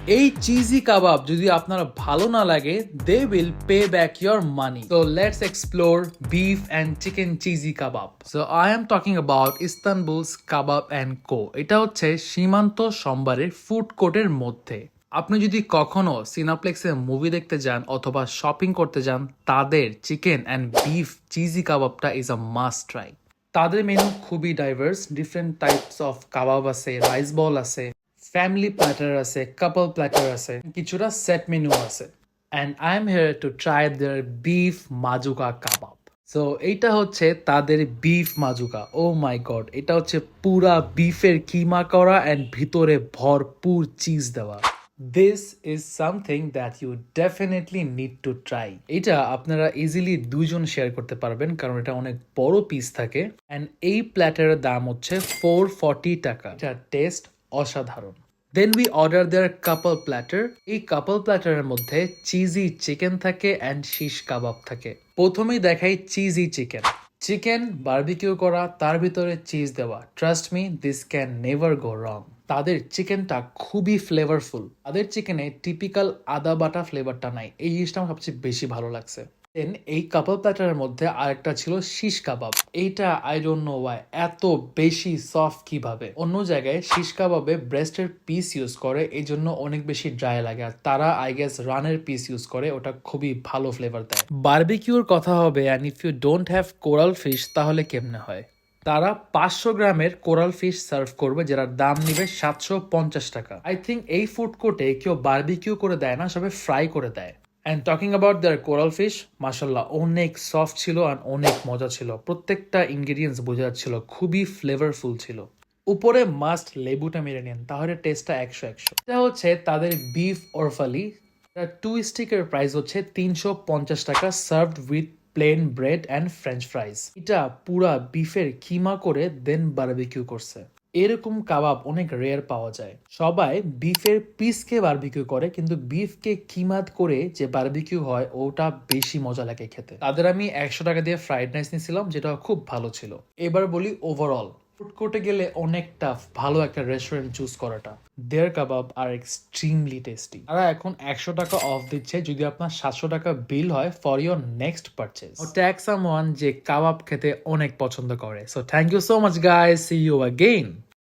এই চিজি কাবাব যদি আপনার ভালো না লাগে they will pay back your money. So let's explore beef and chicken cheesy kebab. So I am talking about Istanbul's kebab and co. এটা হচ্ছে সীমান্ত সম্বারের ফুড কোর্টের মধ্যে। আপনি যদি কখনো সিনাপ্লেক্সে মুভি দেখতে যান অথবা শপিং করতে যান, তাদের চিকেন অ্যান্ড বিফ চিজি কাবাবটা ইজ আ মাস্ট ট্রাই। তাদের মেনু খুবই diverse, different types of kebab আছে, রাইস বল আছে, ফ্যামিলি প্ল্যাটার আছে, কাপল প্ল্যাটার আছে, কিছুটা সেট মেনু আছে। And I am here to try their beef মাজুকা কাবাব। সো এইটা হচ্ছে তাদের বিফ মাজুকা। ও মাই গড, এটা হচ্ছে পুরা বিফের কিমা করা অ্যান্ড ভিতরে ভরপুর চিজ দেওয়া। This is something that you definitely need to try. এটা আপনারা ইজিলি দুইজন শেয়ার করতে পারবেন কারণ এটা অনেক বড় পিস থাকে। অ্যান্ড এই প্ল্যাটারের দাম হচ্ছে 440 টাকা। এটা টেস্ট অসাধারণ। Then we order their couple platter. এই কাপল প্ল্যাটারের মধ্যে চিজি চিকেন থাকে অ্যান্ড শিশ কাবাব থাকে। প্রথমেই দেখাই চিজি চিকেন। চিকেন বারবিকিউ করা, তার ভিতরে চিজ দেওয়া। Trust me, this can never go wrong. তাদের চিকেনটা খুবই ফ্লেভারফুল। তাদের চিকেনে টিপিক্যাল আদা বাটা ফ্লেভারটা নাই, এই জিনিসটা আমার সবচেয়ে বেশি ভালো লাগছে। দেন এই কাবাব প্ল্যাটারের মধ্যে আরেকটা ছিল শিশ কাবাব। এইটা আই ডোন্ট নো ওয়াই এত বেশি সফট কিভাবে। অন্য জায়গায় শিশ কাবাবে ব্রেস্টের পিস ইউজ করে, এই জন্য অনেক বেশি ড্রাই লাগে, আর তারা আই গেস রানের পিস ইউজ করে, ওটা খুবই ভালো ফ্লেভার দেয়। বারবিকিউর কথা হবে, and if you don't have coral fish তাহলে কেমনে হয়? তারা 500 গ্রামের কোরাল ফিশ সার্ভ করবে, যেটার দাম নিবে 750 টাকা। আই থিঙ্ক এই ফুড কোর্টে কেউ বারবিকিউ করে দেয় না, সবাই ফ্রাই করে দেয়। And talking about their coral fish, মাশাল্লাহ অনেক সফট ছিল আর অনেক মজা ছিল। প্রত্যেকটা ইনগ্রিডিয়েন্টস বোঝা যাচ্ছিল, খুবই ফ্লেভারফুল ছিল। উপরে মাস্ট লেবুটা মেরে নেন, তাহলে টেস্টটা 100-100। এটা হচ্ছে তাদের বিফ ওরফালি। 2 স্টিকের প্রাইস হচ্ছে 350 টাকা, served with plain bread and french fries. এটা পুরা বিফের কিমা করে দেন বারবিকিউ করছে। এরকম কাবাব অনেক রেয়ার পাওয়া যায়। সবাই বিফের পিসকে বারবিকিউ করে, কিন্তু বিফকে কিমাত করে যে বারবিকিউ হয় ওটা বেশি মজা লাগে খেতে। তাদের আমি 100 টাকা দিয়ে ফ্রাইড রাইস নিয়েছিলাম, যেটা খুব ভালো ছিল। এবার বলি ওভারঅল ফুড কোর্টে গেলে অনেক টাফ ভালো একটা রেস্টুরেন্ট চুজ করাটা। দেয়ার কাবাব আর এক্সট্রিমলি টেস্টি। তারা এখন 100 টাকা অফ দিচ্ছে যদি আপনার 700 টাকা বিল হয় for your next purchase. Tag someone যে কাবাব খেতে অনেক পছন্দ করে। So thank you so much guys, see you again.